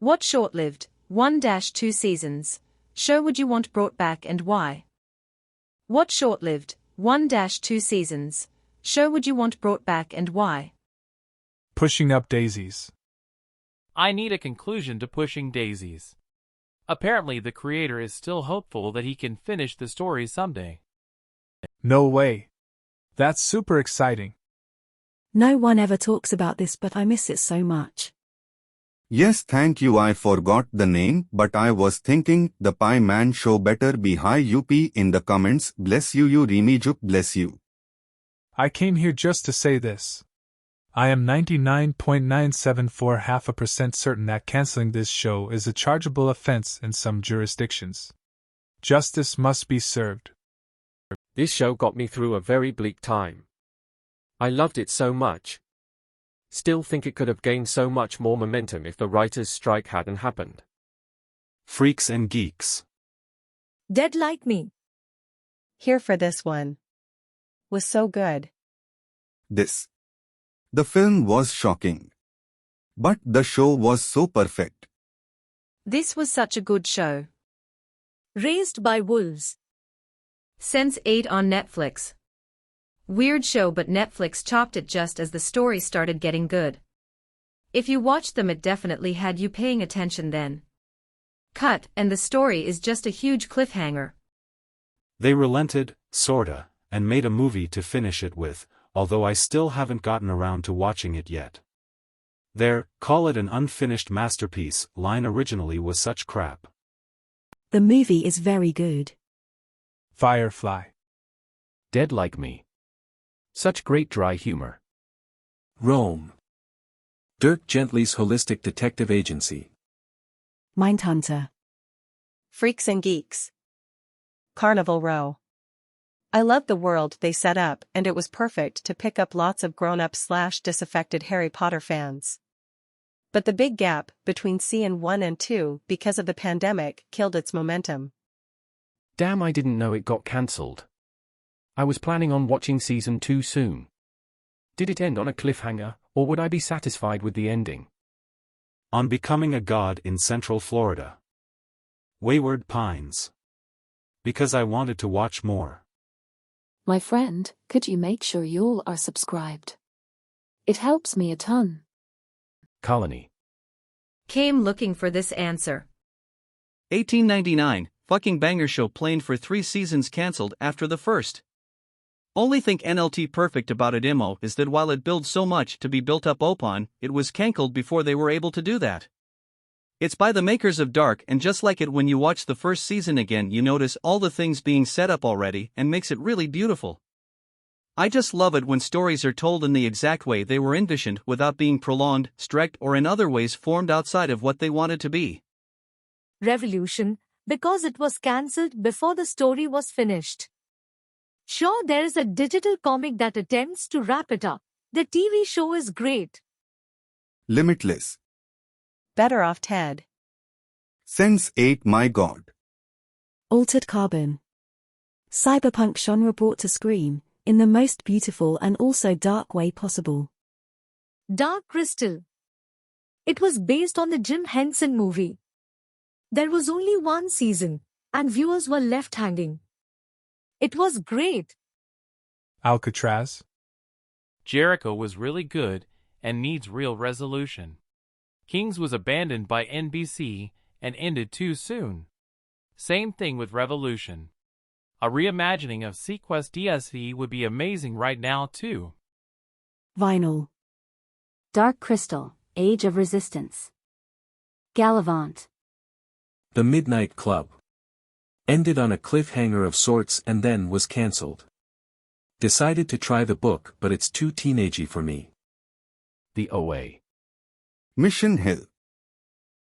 What short-lived, 1-2 seasons, show would you want brought back and why? What short-lived, 1-2 seasons, show would you want brought back and why? Pushing Up Daisies. I need a conclusion to Pushing Daisies. Apparently the creator is still hopeful that he can finish the story someday. No way. That's super exciting. No one ever talks about this, but I miss it so much. Yes, thank you. I forgot the name, but I was thinking the Pie Man show better be high up in the comments. Bless you, you Remijuk, bless you. I came here just to say this. I am 99.974% certain that canceling this show is a chargeable offense in some jurisdictions. Justice must be served. This show got me through a very bleak time. I loved it so much. Still think it could have gained so much more momentum if the writers' strike hadn't happened. Freaks and Geeks. Dead Like Me. Here for this one. Was so good. The film was shocking. But the show was so perfect. This was such a good show. Raised by Wolves. Sense8 on Netflix. Weird show, but Netflix chopped it just as the story started getting good. If you watched them, it definitely had you paying attention then. Cut, and the story is just a huge cliffhanger. They relented, sorta, and made a movie to finish it with, although I still haven't gotten around to watching it yet. Their "call it an unfinished masterpiece" line originally was such crap. The movie is very good. Firefly. Dead Like Me. Such great dry humor. Rome. Dirk Gently's Holistic Detective Agency. Mindhunter. Freaks and Geeks. Carnival Row. I loved the world they set up, and it was perfect to pick up lots of grown-up/disaffected Harry Potter fans. But the big gap between season 1 and 2 because of the pandemic killed its momentum. Damn, I didn't know it got cancelled. I was planning on watching season 2 soon. Did it end on a cliffhanger, or would I be satisfied with the ending? On becoming a god in Central Florida. Wayward Pines. Because I wanted to watch more. My friend, could you make sure you all are subscribed? It helps me a ton. Colony. Came looking for this answer. 1899, fucking banger show planned for 3 seasons cancelled after the first. Only think NLT perfect about it imo is that while it builds so much to be built up upon, it was cancelled before they were able to do that. It's by the makers of Dark, and just like it when you watch the first season again you notice all the things being set up already and makes it really beautiful. I just love it when stories are told in the exact way they were envisioned without being prolonged, stretched or in other ways formed outside of what they wanted to be. Revolution, because it was cancelled before the story was finished. Sure, there is a digital comic that attempts to wrap it up. The TV show is great. Limitless. Better Off Ted. Sense8, my god. Altered Carbon. Cyberpunk genre brought to screen, in the most beautiful and also dark way possible. Dark Crystal. It was based on the Jim Henson movie. There was only 1 season, and viewers were left hanging. It was great. Alcatraz. Jericho was really good and needs real resolution. Kings was abandoned by NBC and ended too soon. Same thing with Revolution. A reimagining of Sequest DSV would be amazing right now too. Vinyl. Dark Crystal, Age of Resistance. Gallivant. The Midnight Club. Ended on a cliffhanger of sorts and then was cancelled. Decided to try the book, but it's too teenagey for me. The OA. Mission Hill.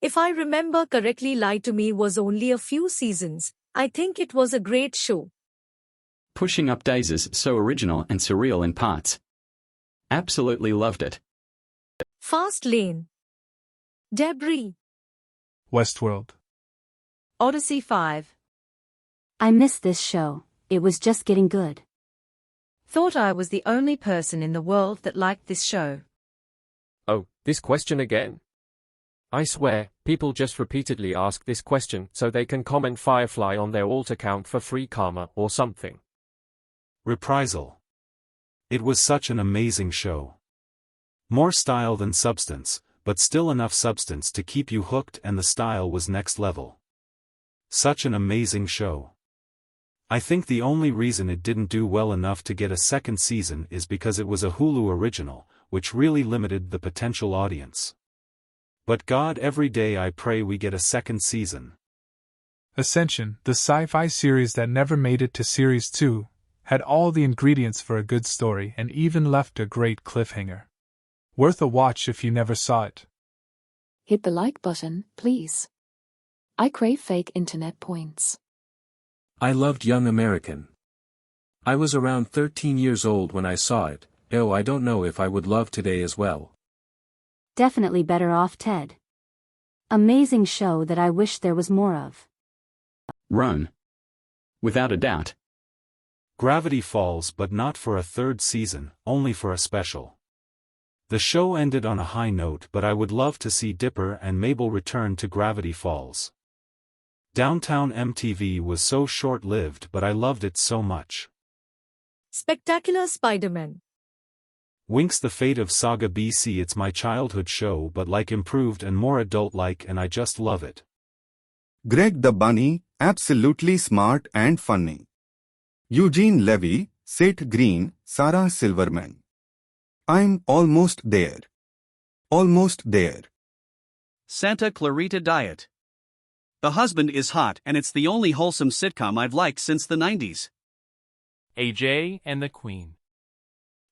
If I remember correctly, Lie to Me was only a few seasons. I think it was a great show. Pushing Up Daisies, so original and surreal in parts. Absolutely loved it. Fast Lane. Debris. Westworld. Odyssey 5. I missed this show, it was just getting good. Thought I was the only person in the world that liked this show. Oh, this question again? I swear, people just repeatedly ask this question so they can comment Firefly on their alt account for free karma or something. Reprisal. It was such an amazing show. More style than substance, but still enough substance to keep you hooked, and the style was next level. Such an amazing show. I think the only reason it didn't do well enough to get a second season is because it was a Hulu original, which really limited the potential audience. But God, every day I pray we get a second season. Ascension, the sci-fi series that never made it to Series 2, had all the ingredients for a good story and even left a great cliffhanger. Worth a watch if you never saw it. Hit the like button, please. I crave fake internet points. I loved Young American. I was around 13 years old when I saw it. Oh, I don't know if I would love today as well. Definitely better off Ted. Amazing show that I wish there was more of. Rome. Without a doubt. Gravity Falls, but not for a third season, only for a special. The show ended on a high note, but I would love to see Dipper and Mabel return to Gravity Falls. Downtown MTV was so short-lived, but I loved it so much. Spectacular Spider-Man. Winx the Fate of Saga BC. It's my childhood show, but like improved and more adult-like, and I just love it. Greg the Bunny, absolutely smart and funny. Eugene Levy, Seth Green, Sarah Silverman. I'm almost there. Almost there. Santa Clarita Diet. The husband is hot, and it's the only wholesome sitcom I've liked since the 90s. AJ and the Queen.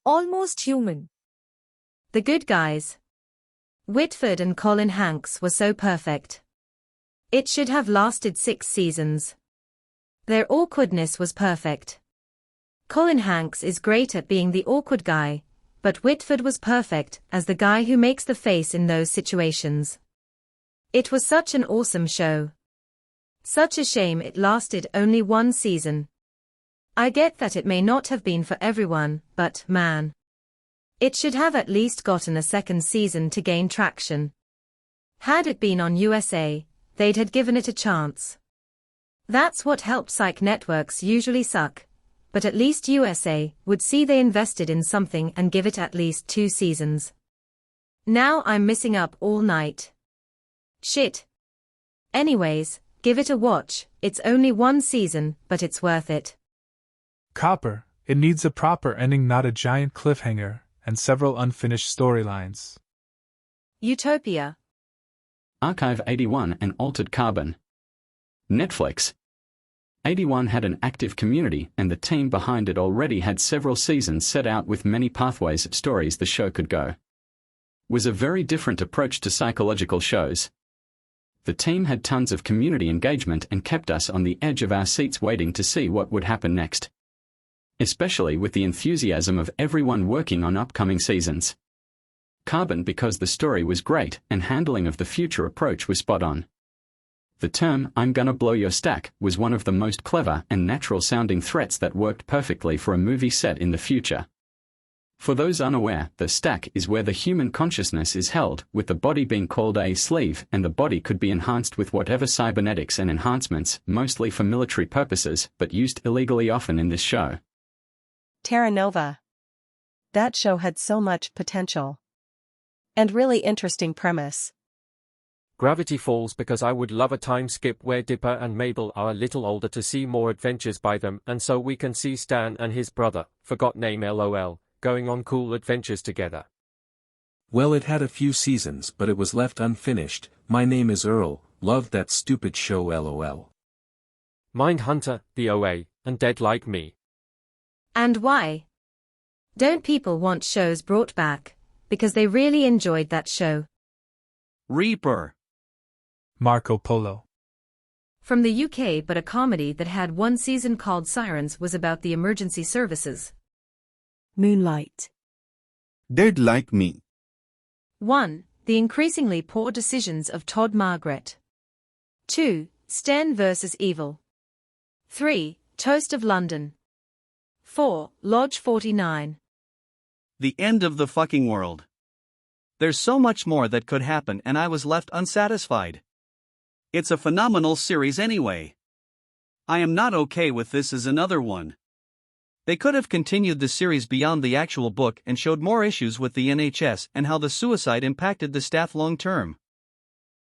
Almost Human. The Good Guys. Whitford and Colin Hanks were so perfect. It should have lasted 6 seasons. Their awkwardness was perfect. Colin Hanks is great at being the awkward guy, but Whitford was perfect as the guy who makes the face in those situations. It was such an awesome show. Such a shame it lasted only 1 season. I get that it may not have been for everyone, but, man. It should have at least gotten a second season to gain traction. Had it been on USA, they'd had given it a chance. That's what help psych networks usually suck, but at least USA would see they invested in something and give it at least 2 seasons. Now I'm missing up all night. Shit. Anyways, give it a watch. It's only 1 season, but it's worth it. Copper, it needs a proper ending, not a giant cliffhanger, and several unfinished storylines. Utopia. Archive 81 and Altered Carbon. Netflix. 81 had an active community, and the team behind it already had several seasons set out with many pathways of stories the show could go. Was a very different approach to psychological shows. The team had tons of community engagement and kept us on the edge of our seats waiting to see what would happen next. Especially with the enthusiasm of everyone working on upcoming seasons. Carbon because the story was great and handling of the future approach was spot on. The term, "I'm gonna blow your stack," was one of the most clever and natural-sounding threats that worked perfectly for a movie set in the future. For those unaware, the stack is where the human consciousness is held, with the body being called a sleeve, and the body could be enhanced with whatever cybernetics and enhancements, mostly for military purposes, but used illegally often in this show. Terra Nova. That show had so much potential. And really interesting premise. Gravity Falls because I would love a time skip where Dipper and Mabel are a little older to see more adventures by them, and so we can see Stan and his brother, forgot name LOL, going on cool adventures together. Well, it had a few seasons, but it was left unfinished. My Name is Earl, loved that stupid show LOL. Mindhunter, the OA, and Dead Like Me. And why? Don't people want shows brought back? Because they really enjoyed that show. Reaper. Marco Polo. From the UK, but a comedy that had 1 season called Sirens was about the emergency services. Moonlight. Dead Like Me. 1. The increasingly poor decisions of Todd Margaret. 2. Stern vs. Evil. 3. Toast of London. 4. Lodge 49. The End of the Fucking World. There's so much more that could happen and I was left unsatisfied. It's a phenomenal series anyway. I am not okay with this as another one. They could have continued the series beyond the actual book and showed more issues with the NHS and how the suicide impacted the staff long term.